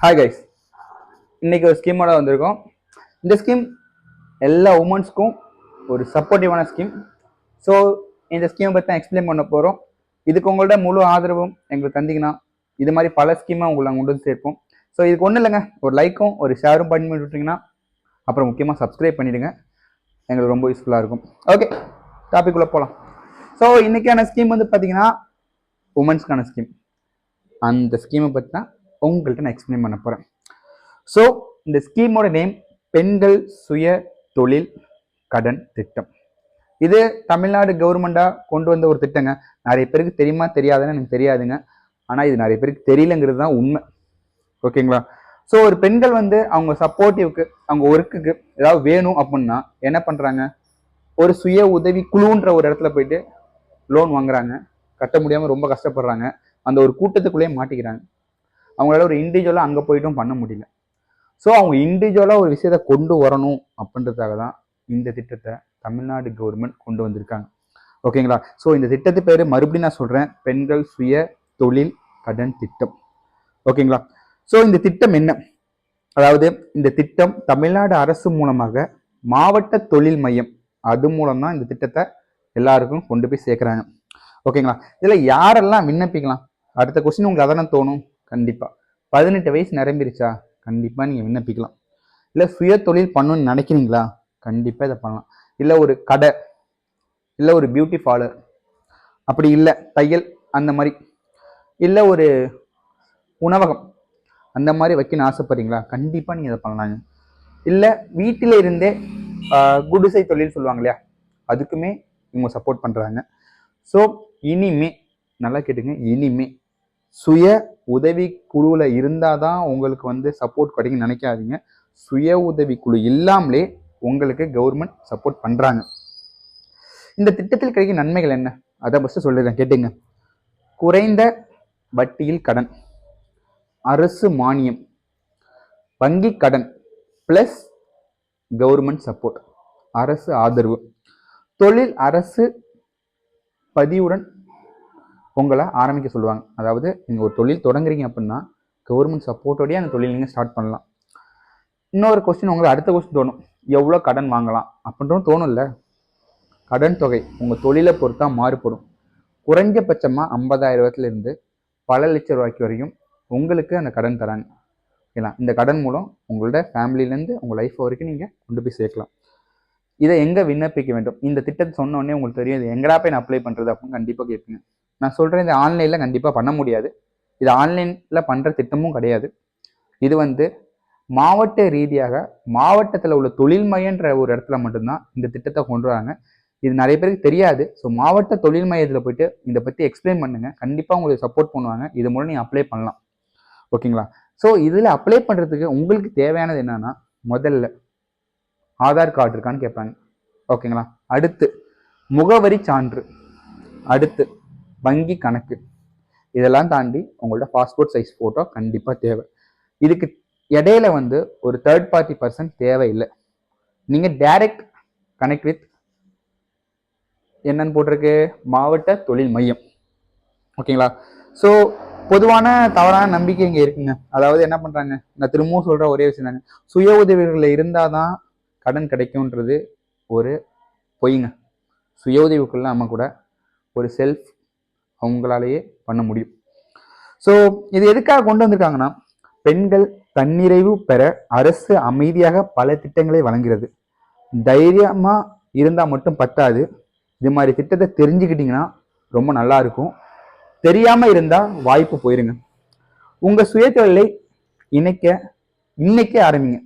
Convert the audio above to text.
Hi guys, இன்னைக்கு ஒரு ஸ்கீமோட வந்திருக்கோம். இந்த ஸ்கீம் எல்லா உமன்ஸ்க்கும் ஒரு சப்போர்ட்டிவான ஸ்கீம். ஸோ இந்த ஸ்கீமை பற்றி தான் எக்ஸ்பிளைன் பண்ண போகிறோம். இதுக்கு உங்களோட முழு ஆதரவும் எங்களுக்கு தந்தீங்கன்னா இது மாதிரி பல ஸ்கீமாக உங்களை நாங்கள் கொண்டு வந்து சேர்ப்போம். ஸோ இதுக்கு ஒன்றும் இல்லைங்க, ஒரு லைக்கும் ஒரு ஷேரும் பண்ணி விட்டுட்டிங்கன்னா அப்புறம் முக்கியமாக சப்ஸ்கிரைப் பண்ணிவிடுங்க, எங்களுக்கு ரொம்ப யூஸ்ஃபுல்லாக இருக்கும். ஓகே, டாபிக் உள்ள போகலாம். ஸோ இன்றைக்கான ஸ்கீம் வந்து பார்த்தீங்கன்னா உமன்ஸ்க்கான ஸ்கீம். அந்த ஸ்கீமை பற்றி தான் உங்கள்கிட்ட நான் எக்ஸ்பிளைன் பண்ண போகிறேன். ஸோ இந்த ஸ்கீமோட நேம் பெண்கள் சுய தொழில் கடன் திட்டம். இது தமிழ்நாடு கவர்மெண்ட்டாக கொண்டு வந்த ஒரு திட்டங்க. நிறைய பேருக்கு தெரியுமா தெரியாதுன்னு எனக்கு தெரியாதுங்க, ஆனால் இது நிறைய பேருக்கு தெரியலங்கிறது தான் உண்மை. ஓகேங்களா? ஸோ ஒரு பெண்கள் வந்து அவங்க சப்போர்ட்டிவ்க்கு, அவங்க ஒர்க்குக்கு ஏதாவது வேணும் அப்படின்னா என்ன பண்ணுறாங்க, ஒரு சுய உதவி குழுன்ற ஒரு இடத்துல போயிட்டு லோன் வாங்குறாங்க. கட்ட முடியாமல் ரொம்ப கஷ்டப்படுறாங்க. அந்த ஒரு கூட்டத்துக்குள்ளேயே மாட்டிக்கிறாங்க. அவங்களால ஒரு இண்டிவிஜுவலாக அங்கே போயிட்டும் பண்ண முடியல. ஸோ அவங்க இண்டிவிஜுவலாக ஒரு விஷயத்தை கொண்டு வரணும் அப்படின்றதுக்காக தான் இந்த திட்டத்தை தமிழ்நாடு கவர்மெண்ட் கொண்டு வந்திருக்காங்க. ஓகேங்களா? ஸோ இந்த திட்டத்து பேர் மறுபடியும் நான் சொல்கிறேன், பெண்கள் சுய தொழில் கடன் திட்டம். ஓகேங்களா? ஸோ இந்த திட்டம் என்ன, அதாவது இந்த திட்டம் தமிழ்நாடு அரசு மூலமாக மாவட்ட தொழில் மையம் அது மூலம் தான் இந்த திட்டத்தை எல்லாருக்கும் கொண்டு போய் சேர்க்குறாங்க. ஓகேங்களா? இதில் யாரெல்லாம் விண்ணப்பிக்கலாம்? அடுத்த கொஸ்டின் உங்களுக்கு அதானே தோணும். கண்டிப்பாக 18 வயசு நிரம்பிருச்சா, கண்டிப்பாக நீங்கள் விண்ணப்பிக்கலாம். இல்லை சுய தொழில் பண்ணணும்னு நினைக்கிறீங்களா, கண்டிப்பாக இதை பண்ணலாம். இல்லை ஒரு கடை, இல்லை ஒரு பியூட்டி பார்லர், அப்படி இல்லை தையல் அந்த மாதிரி, இல்லை ஒரு உணவகம் அந்த மாதிரி வைக்கணும்னு ஆசைப்படுறீங்களா, கண்டிப்பாக நீங்கள் இதை பண்ணலாங்க. இல்லை வீட்டில் இருந்தே குடிசை தொழில் சொல்லுவாங்க இல்லையா, அதுக்குமே இவங்க சப்போர்ட் பண்ணுறாங்க. ஸோ இனிமே நல்லா கேட்டுங்க, இனிமே சுய உதவி குழுவில் இருந்தால் தான் உங்களுக்கு வந்து சப்போர்ட் கிடைக்குன்னு நினைக்காதீங்க. சுய உதவி குழு இல்லாமலே உங்களுக்கு கவர்மெண்ட் சப்போர்ட் பண்ணுறாங்க. இந்த திட்டத்தில் கிடைக்கும் நன்மைகள் என்ன, அதை ஃபஸ்ட்டு சொல்லிடுறேன் கேட்டுங்க. குறைந்த வட்டியில் கடன், அரசு மானியம், வங்கி கடன் ப்ளஸ் கவர்மெண்ட் சப்போர்ட், அரசு ஆதரவு, தொழில் அரசு பதிவுடன் உங்களை ஆரம்பிக்க சொல்லுவாங்க. அதாவது நீங்கள் ஒரு தொழில் தொடங்குறீங்க அப்படின்னா கவர்மெண்ட் சப்போர்ட்டோடய அந்த தொழில் நீங்கள் ஸ்டார்ட் பண்ணலாம். இன்னொரு கொஸ்டின் உங்களுக்கு அடுத்த கொஸ்டின் தோணும், எவ்வளோ கடன் வாங்கலாம் அப்படின்றது தோணும் இல்லை. கடன் தொகை உங்கள் தொழிலை பொறுத்தா மாறுபடும். குறைஞ்சபட்சமாக 50,000 பல லட்சம் ரூபாய்க்கு வரைக்கும் உங்களுக்கு அந்த கடன் தராங்க. ஓகேங்களா? இந்த கடன் மூலம் உங்களோட ஃபேமிலியிலேருந்து உங்கள் லைஃப் வரைக்கும் நீங்கள் கொண்டு போய் சேர்க்கலாம். இதை எங்கே விண்ணப்பிக்க வேண்டும், இந்த திட்டத்தை சொன்னோடனே உங்களுக்கு தெரியும், இது எங்கடா போய் நான் அப்ளை பண்ணுறது அப்படின்னு கண்டிப்பாக கேட்பீங்க. நான் சொல்கிறேன், இது ஆன்லைனில் கண்டிப்பாக பண்ண முடியாது. இது ஆன்லைனில் பண்ணுற திட்டமும் கிடையாது. இது வந்து மாவட்ட ரீதியாக மாவட்டத்தில் உள்ள தொழில் மையன்ற ஒரு இடத்துல மட்டும்தான் இந்த திட்டத்தை கொண்டு வராங்க. இது நிறைய பேருக்கு தெரியாது. ஸோ மாவட்ட தொழில் மையத்தில் போயிட்டு இதை பற்றி எக்ஸ்பிளைன் பண்ணுங்கள், கண்டிப்பாக உங்களுக்கு சப்போர்ட் பண்ணுவாங்க. இது மூலம் நீங்கள் அப்ளை பண்ணலாம். ஓகேங்களா? ஸோ இதில் அப்ளை பண்ணுறதுக்கு உங்களுக்கு தேவையானது என்னன்னா, முதல்ல ஆதார் கார்டு இருக்கான்னு கேட்பாங்க. ஓகேங்களா? அடுத்து முகவரி சான்று, அடுத்து வங்கி கணக்கு, இதெல்லாம் தாண்டி உங்களோட பாஸ்போர்ட் சைஸ் ஃபோட்டோ கண்டிப்பாக தேவை. இதுக்கு இடையில வந்து ஒரு தேர்ட் பார்ட்டி பர்சன் தேவையில்லை. நீங்கள் டைரக்ட் கனெக்ட் வித் என்னன்னு போட்டிருக்கு, மாவட்ட தொழில் மையம். ஓகேங்களா? ஸோ பொதுவான தவறான நம்பிக்கை இங்கே இருக்குங்க. அதாவது என்ன பண்ணுறாங்க, நான் திரும்பவும் சொல்கிற ஒரே விஷயம் தாங்க, சுய உதவிகளில் இருந்தால் தான் கடன் கிடைக்கும்ன்றது ஒரு பொய்ங்க. சுய உதவிக்குள்ள நம்ம கூட ஒரு செல்ஃப் அவங்களாலேயே பண்ண முடியும். ஸோ இது எதுக்காக கொண்டு வந்திருக்காங்கன்னா, பெண்கள் தன்னிறைவு பெற அரசு அமைதியாக பல திட்டங்களை வழங்குகிறது. தைரியமாக இருந்தால் மட்டும் பத்தாது, இது மாதிரி திட்டத்தை தெரிஞ்சுக்கிட்டிங்கன்னா ரொம்ப நல்லா இருக்கும். தெரியாமல் இருந்தால் வாய்ப்பு போயிருங்க. உங்கள் சுயதொழிலை இன்னைக்கே ஆரம்பிங்க.